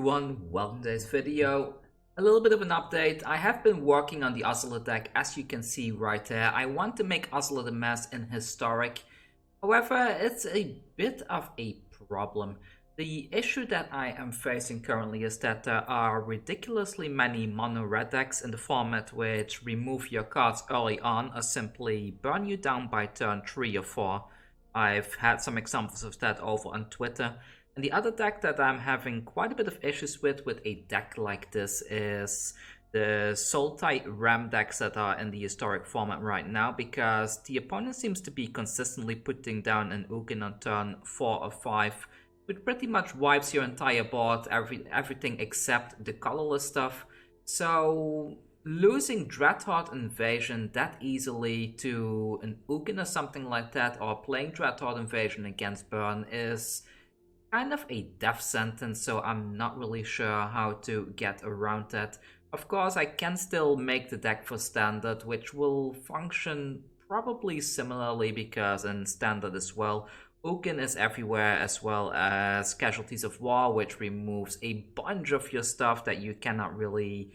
everyone, welcome to this video. A little bit of an update. I have been working on the Ozolith deck, as you can see right there. I want to make Ozolith Amass in Historic. However, it's a bit of a problem. The issue that I am facing currently is that there are ridiculously many mono red decks in the format which remove your cards early on or simply burn you down by turn 3 or 4. I've had some examples of that over on Twitter. And the other deck that I'm having quite a bit of issues with a deck like this is the Sultai Ram decks that are in the Historic format right now, because the opponent seems to be consistently putting down an Ugin on turn 4 or 5, which pretty much wipes your entire board, everything except the colorless stuff. So losing Dreadhorde Invasion that easily to an Ugin or something like that, or playing Dreadhorde Invasion against Burn, is kind of a death sentence, so I'm not really sure how to get around that. Of course, I can still make the deck for Standard, which will function probably similarly, because in Standard as well, Ugin is everywhere, as well as Casualties of War, which removes a bunch of your stuff that you cannot really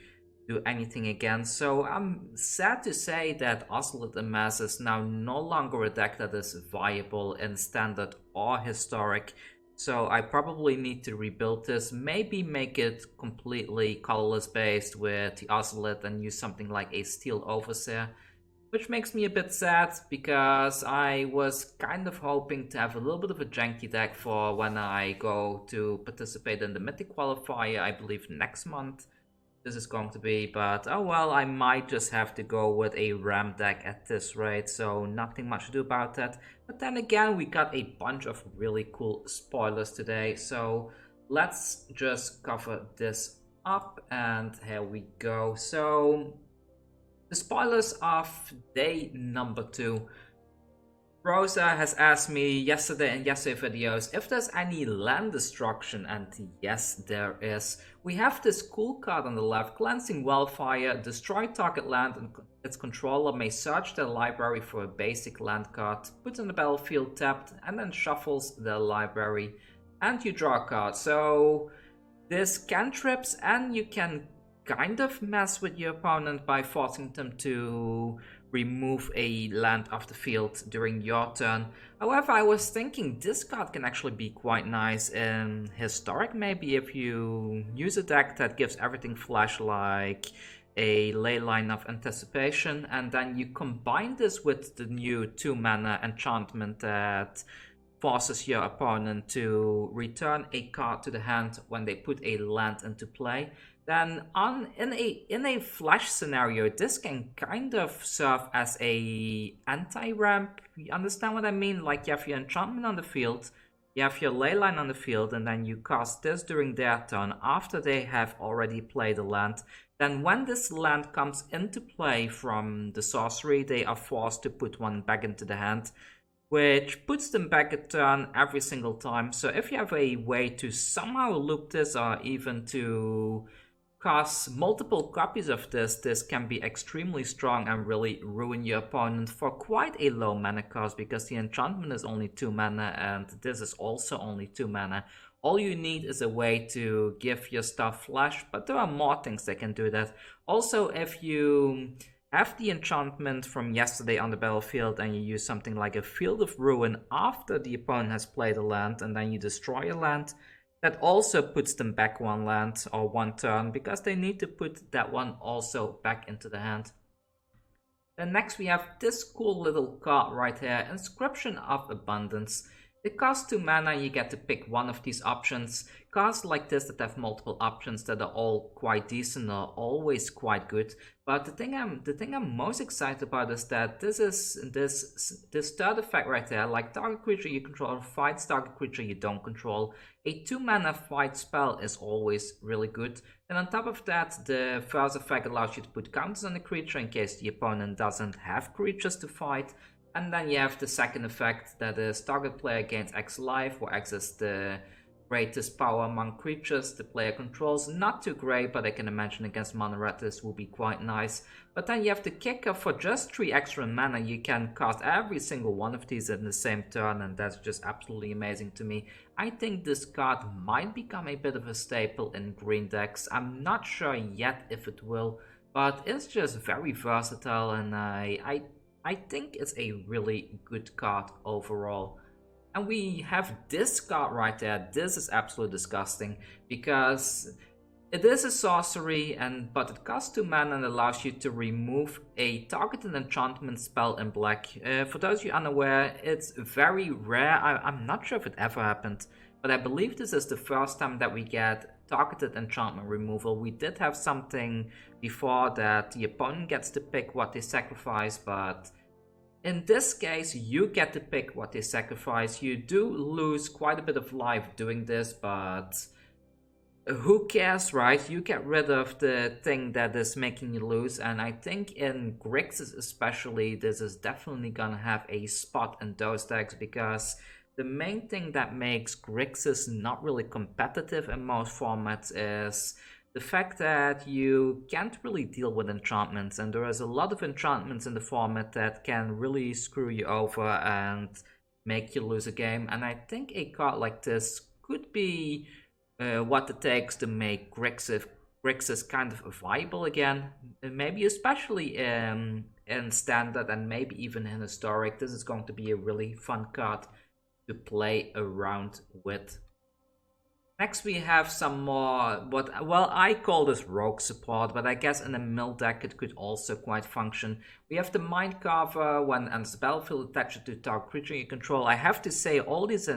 do anything against. So I'm sad to say that Ozolith Amass is now no longer a deck that is viable in Standard or Historic. So I probably need to rebuild this, maybe make it completely colorless based with the Ozolith and use something like a Steel Overseer, which makes me a bit sad because I was kind of hoping to have a little bit of a janky deck for when I go to participate in the Mythic Qualifier, I believe next month this is going to be, but oh well, I might just have to go with a Ram deck at this rate, so nothing much to do about that. But then again, we got a bunch of really cool spoilers today, so let's just cover this up, and here we go. So the spoilers of day number 2. Rosa has asked me yesterday in yesterday's videos if there's any land destruction, and yes, there is. We have this cool card on the left, Cleansing Wildfire. Destroy target land and its controller may search their library for a basic land card, puts on the battlefield tapped, and then shuffles their library, and you draw a card. So this cantrips, and you can kind of mess with your opponent by forcing them to remove a land off the field during your turn. However, I was thinking this card can actually be quite nice in Historic, maybe if you use a deck that gives everything flash, like a Leyline of Anticipation, and then you combine this with the new 2-mana enchantment that forces your opponent to return a card to the hand when they put a land into play. Then in a flash scenario, this can kind of serve as a anti-ramp. You understand what I mean? Like, you have your enchantment on the field, you have your leyline on the field, and then you cast this during their turn after they have already played a land. Then when this land comes into play from the sorcery, they are forced to put one back into the hand, which puts them back a turn every single time. So if you have a way to somehow loop this, or even to cast multiple copies of this, this can be extremely strong and really ruin your opponent for quite a low mana cost, because the enchantment is only 2 mana and this is also only 2 mana. All you need is a way to give your stuff flash, but there are more things that can do that. Also, if you have the enchantment from yesterday on the battlefield and you use something like a Field of Ruin after the opponent has played a land, and then you destroy a land, that also puts them back 1 land or 1 turn, because they need to put that one also back into the hand. Then next we have this cool little card right here, Inscription of Abundance. It costs 2 mana, you get to pick one of these options. Cards like this that have multiple options that are all quite decent are always quite good. But the thing I'm most excited about is that this third effect right there, like target creature you control fights target creature you don't control. A 2 mana fight spell is always really good. And on top of that, the first effect allows you to put counters on the creature in case the opponent doesn't have creatures to fight. And then you have the second effect, that is target player gains X life, where X is the greatest power among creatures the player controls. Not too great, but I can imagine against mono red this will be quite nice. But then you have the kicker: for just 3 extra mana you can cast every single one of these in the same turn, and that's just absolutely amazing to me. I think this card might become a bit of a staple in green decks. I'm not sure yet if it will, but it's just very versatile, and I think it's a really good card overall. And we have this card right there. This is absolutely disgusting because it is a sorcery, but it costs 2 mana and allows you to remove a targeted enchantment spell in black. For those of you unaware, it's very rare. I'm not sure if it ever happened, but I believe this is the first time that we get targeted enchantment removal. We did have something before that the opponent gets to pick what they sacrifice, but in this case, you get to pick what they sacrifice. You do lose quite a bit of life doing this, but who cares, right? You get rid of the thing that is making you lose, and I think in Grixis especially, this is definitely gonna have a spot in those decks, because the main thing that makes Grixis not really competitive in most formats is the fact that you can't really deal with enchantments, and there is a lot of enchantments in the format that can really screw you over and make you lose a game. And I think a card like this could be what it takes to make Grixis kind of viable again. Maybe especially in Standard and maybe even in Historic. This is going to be a really fun card to play around with. Next we have some more, well, I call this rogue support, but I guess in a mill deck it could also quite function. We have the Mind Carver. When enters the battlefield, attach it to target creature you control. I have to say, all these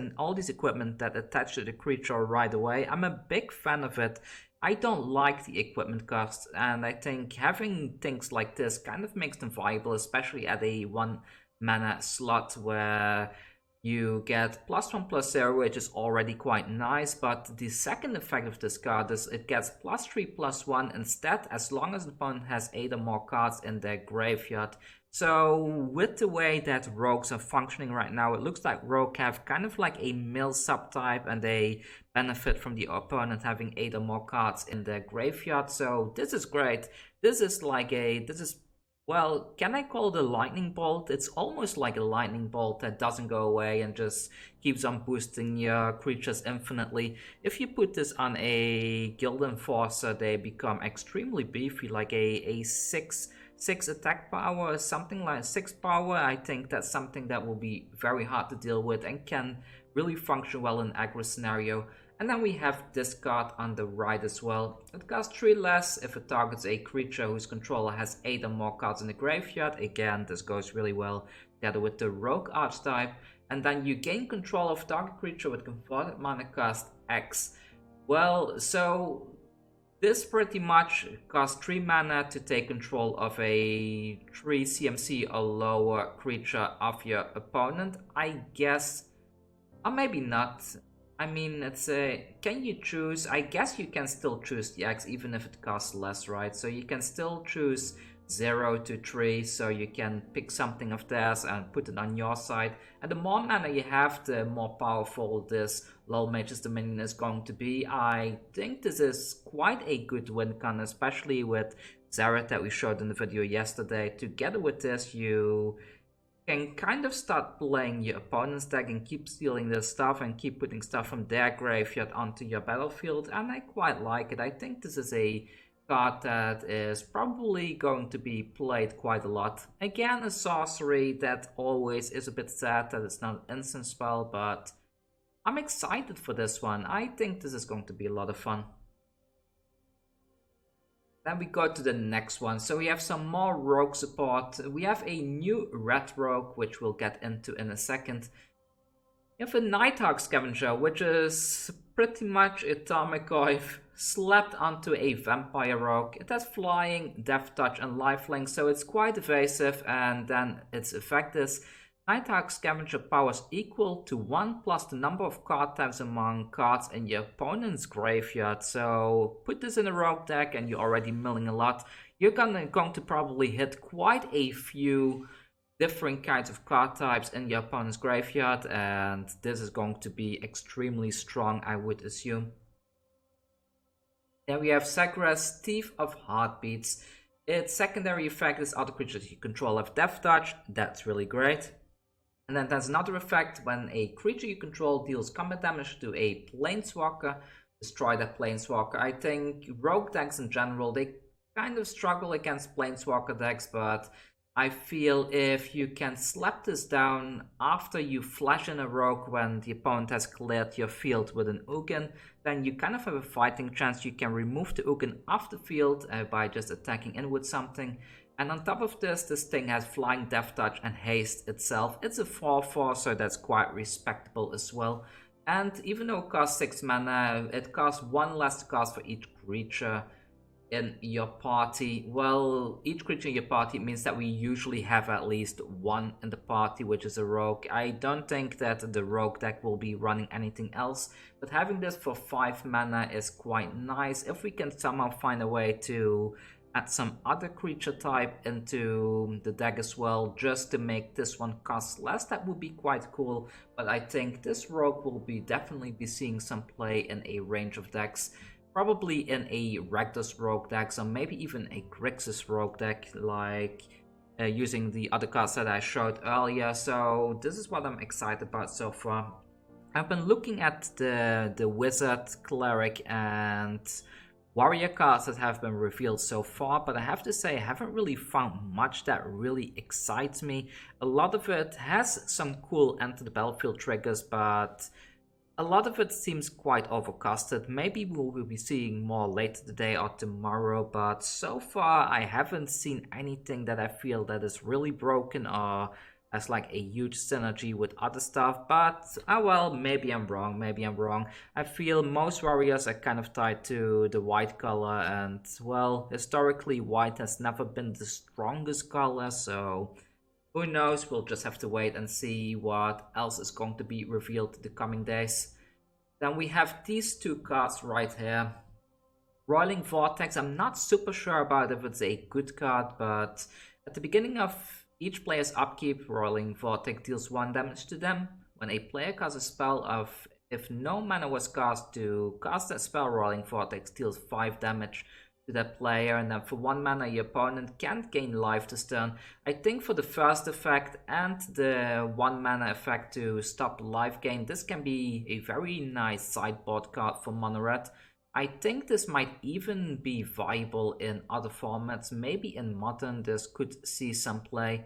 equipment that attach to the creature right away, I'm a big fan of it. I don't like the equipment costs, and I think having things like this kind of makes them viable, especially at a 1 mana slot where you get +1/+0, which is already quite nice, but the second effect of this card is it gets +3/+1 instead, as long as the opponent has 8 or more cards in their graveyard. So with the way that rogues are functioning right now, it looks like rogue have kind of like a mill subtype, and they benefit from the opponent having 8 or more cards in their graveyard. So this is great. This is well, can I call it a lightning bolt? It's almost like a lightning bolt that doesn't go away and just keeps on boosting your creatures infinitely. If you put this on a Guild Enforcer, they become extremely beefy, like a 6 attack power, something like 6 power. I think that's something that will be very hard to deal with and can really function well in aggro scenario. And then we have this card on the right as well. It costs 3 less if it targets a creature whose controller has 8 or more cards in the graveyard. Again, this goes really well together with the rogue archetype. And then you gain control of target creature with converted mana cost X. Well, so this pretty much costs 3 mana to take control of a 3 CMC or lower creature of your opponent, I guess. Or maybe not. I mean, it's can you choose? I guess you can still choose the X even if it costs less, right? So you can still choose 0 to 3, so you can pick something of theirs and put it on your side. And the more mana you have, the more powerful this Lol Mage's Dominion is going to be. I think this is quite a good win con, especially with Zareth that we showed in the video yesterday. Together with this, you can kind of start playing your opponent's deck and keep stealing their stuff and keep putting stuff from their graveyard onto your battlefield, and I quite like it. I think this is a card that is probably going to be played quite a lot. Again, a sorcery that always is a bit sad that it's not an instant spell, but I'm excited for this one. I think this is going to be a lot of fun. Then we go to the next one. So we have some more rogue support. We have a new red rogue, which we'll get into in a second. We have a Nighthawk Scavenger, which is pretty much a Tarmogoyf slapped onto a vampire rogue. It has flying, death touch, and lifelink, so it's quite evasive, and then its effect is Nighthawk Scavenger power is equal to 1 plus the number of card types among cards in your opponent's graveyard. So put this in a rogue deck and you're already milling a lot. You're going to probably hit quite a few different kinds of card types in your opponent's graveyard, and this is going to be extremely strong, I would assume. Then we have Sakura's Thief of Heartbeats. Its secondary effect is other creatures you control have Death Touch. That's really great. And then there's another effect: when a creature you control deals combat damage to a Planeswalker, destroy that Planeswalker. I think rogue decks in general, they kind of struggle against Planeswalker decks, but I feel if you can slap this down after you flash in a rogue when the opponent has cleared your field with an Ugin, then you kind of have a fighting chance. You can remove the Ugin off the field by just attacking in with something. And on top of this, this thing has Flying, Death Touch, and Haste itself. It's a 4/4, so that's quite respectable as well. And even though it costs 6 mana, it costs 1 less to cast for each creature in your party. Well, each creature in your party means that we usually have at least one in the party, which is a rogue. I don't think that the rogue deck will be running anything else, but having this for 5 mana is quite nice. If we can somehow find a way to add some other creature type into the deck as well, just to make this one cost less, that would be quite cool. But I think this rogue will definitely be seeing some play in a range of decks. Probably in a Rakdos rogue deck, or maybe even a Grixis rogue deck, like using the other cards that I showed earlier. So this is what I'm excited about so far. I've been looking at the Wizard, Cleric, and Warrior cards that have been revealed so far, but I have to say I haven't really found much that really excites me. A lot of it has some cool enter the battlefield triggers, but a lot of it seems quite overcasted. Maybe we will be seeing more later today or tomorrow, but so far I haven't seen anything that I feel that is really broken or has like a huge synergy with other stuff. But well, maybe I'm wrong. I feel most warriors are kind of tied to the white color, and well, historically white has never been the strongest color, so who knows, we'll just have to wait and see what else is going to be revealed in the coming days. Then we have these two cards right here. Roiling Vortex, I'm not super sure about if it's a good card, but at the beginning of each player's upkeep, Roiling Vortex deals 1 damage to them. When a player casts a spell if no mana was cast to cast that spell, Roiling Vortex deals 5 damage to that player, and then for 1 mana your opponent can't gain life this turn. I think for the first effect and the 1 mana effect to stop life gain, this can be a very nice sideboard card for Mono Red. I think this might even be viable in other formats. Maybe in Modern this could see some play.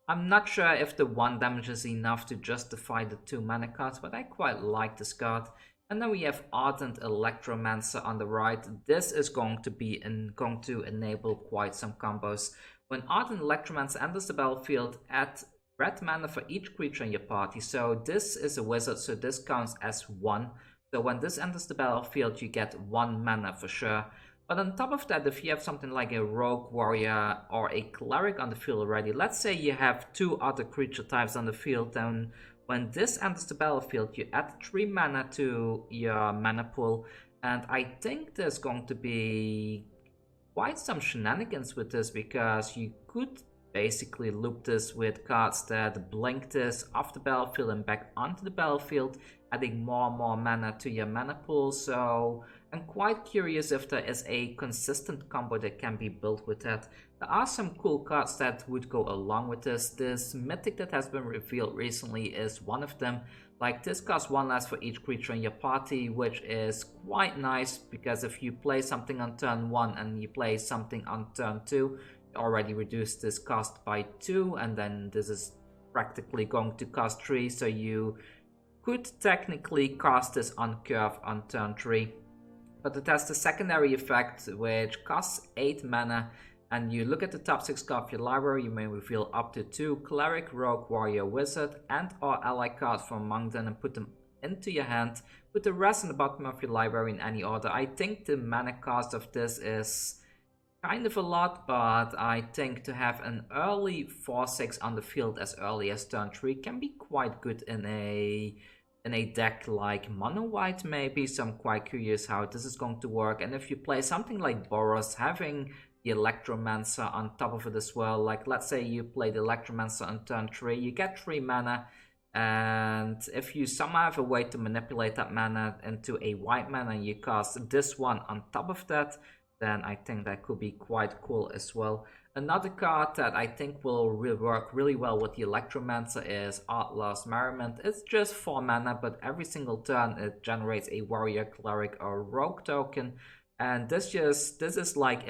I'm not sure if the 1 damage is enough to justify the 2 mana cards, but I quite like this card. And then we have Ardent Electromancer on the right. This is going to enable quite some combos. When Ardent Electromancer enters the battlefield, add red mana for each creature in your party. So this is a wizard, so this counts as 1. So when this enters the battlefield, you get 1 mana for sure. But on top of that, if you have something like a rogue warrior or a cleric on the field already, let's say you have 2 other creature types on the field, then when this enters the battlefield, you add 3 mana to your mana pool, and I think there's going to be quite some shenanigans with this, because you could basically loop this with cards that blink this off the battlefield and back onto the battlefield, adding more and more mana to your mana pool. So I'm quite curious if there is a consistent combo that can be built with that. There are some cool cards that would go along with this. This mythic that has been revealed recently is one of them. Like, this costs 1 less for each creature in your party, which is quite nice, because if you play something on turn 1 and you play something on turn 2, you already reduce this cost by 2, and then this is practically going to cost 3, so you could technically cast this on curve on turn 3. But it has the secondary effect, which costs 8 mana, and you look at the top 6 cards of your library, you may reveal up to 2 Cleric, Rogue, Warrior, Wizard, and or ally cards from among them and put them into your hand. Put the rest in the bottom of your library in any order. I think the mana cost of this is kind of a lot, but I think to have an early 4/6 on the field as early as turn 3 can be quite good in a deck like Mono White maybe, so I'm quite curious how this is going to work. And if you play something like Boros, having the Electromancer on top of it as well. Like, let's say you play the Electromancer on turn 3, you get 3 mana, and if you somehow have a way to manipulate that mana into a white mana and you cast this one on top of that, then I think that could be quite cool as well. Another card that I think will work really well with the Electromancer is Outlaw's Merriment. It's just 4 mana, but every single turn it generates a warrior, cleric, or rogue token. And this is like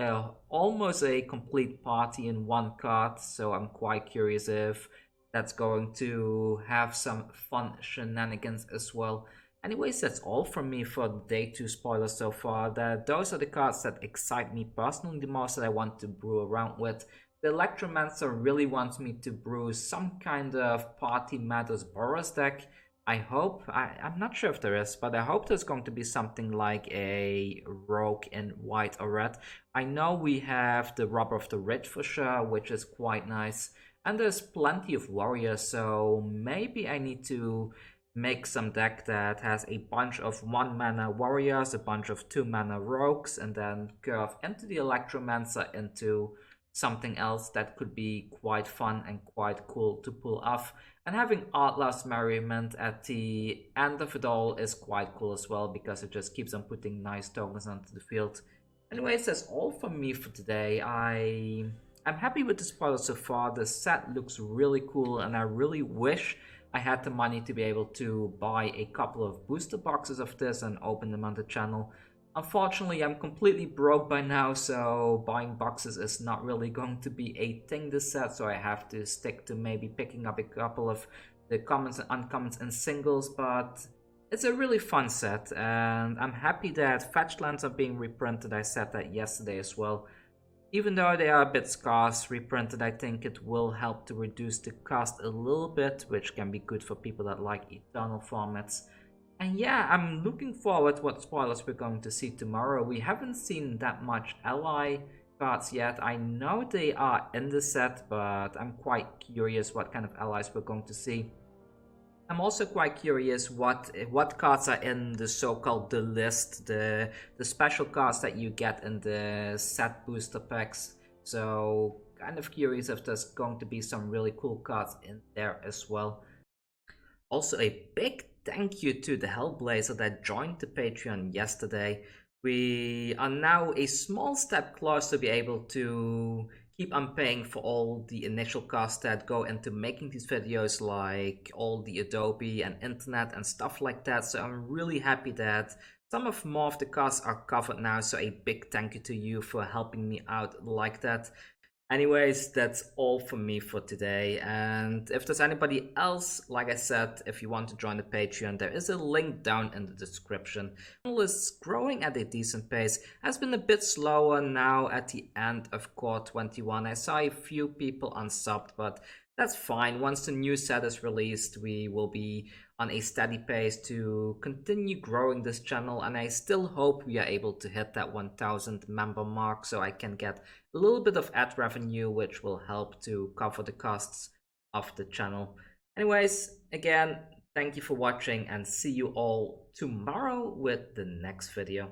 almost a complete party in one card, so I'm quite curious if that's going to have some fun shenanigans as well. Anyways, that's all from me for day 2 spoilers so far. Those are the cards that excite me personally the most, that I want to brew around with. The Electromancer really wants me to brew some kind of Party Matters Boros deck. I hope, I'm not sure if there is, but I hope there's going to be something like a rogue in white or red. I know we have the Robber of the Rich for sure, which is quite nice. And there's plenty of warriors, so maybe I need to make some deck that has a bunch of 1 mana warriors, a bunch of 2 mana rogues, and then curve into the Electromancer into something else that could be quite fun and quite cool to pull off. And having Outlaw's Merriment at the end of it all is quite cool as well, because it just keeps on putting nice tokens onto the field. Anyways, that's all from me for today. I'm happy with the spoiler so far. The set looks really cool, and I really wish I had the money to be able to buy a couple of booster boxes of this and open them on the channel. Unfortunately, I'm completely broke by now, so buying boxes is not really going to be a thing this set, so I have to stick to maybe picking up a couple of the commons and uncommons and singles, but it's a really fun set, and I'm happy that fetch lands are being reprinted. I said that yesterday as well. Even though they are a bit scarce, reprinted, I think it will help to reduce the cost a little bit, which can be good for people that like eternal formats. And yeah, I'm looking forward to what spoilers we're going to see tomorrow. We haven't seen that much ally cards yet. I know they are in the set, but I'm quite curious what kind of allies we're going to see. I'm also quite curious what cards are in the so-called the list, the special cards that you get in the set booster packs. So kind of curious if there's going to be some really cool cards in there as well. Also, a big thank you to the Hellblazer that joined the Patreon yesterday. We are now a small step closer to be able to keep on paying for all the initial costs that go into making these videos, like all the Adobe and internet and stuff like that. So I'm really happy that more of the costs are covered now. So a big thank you to you for helping me out like that. Anyways, that's all from me for today, and if there's anybody else, like I said, if you want to join the Patreon, there is a link down in the description. The channel is growing at a decent pace, has been a bit slower now at the end of Core 21. I saw a few people unsubbed, but that's fine. Once the new set is released, we will be on a steady pace to continue growing this channel, and I still hope we are able to hit that 1000 member mark so I can get a little bit of ad revenue, which will help to cover the costs of the channel. Anyways, again, thank you for watching, and see you all tomorrow with the next video.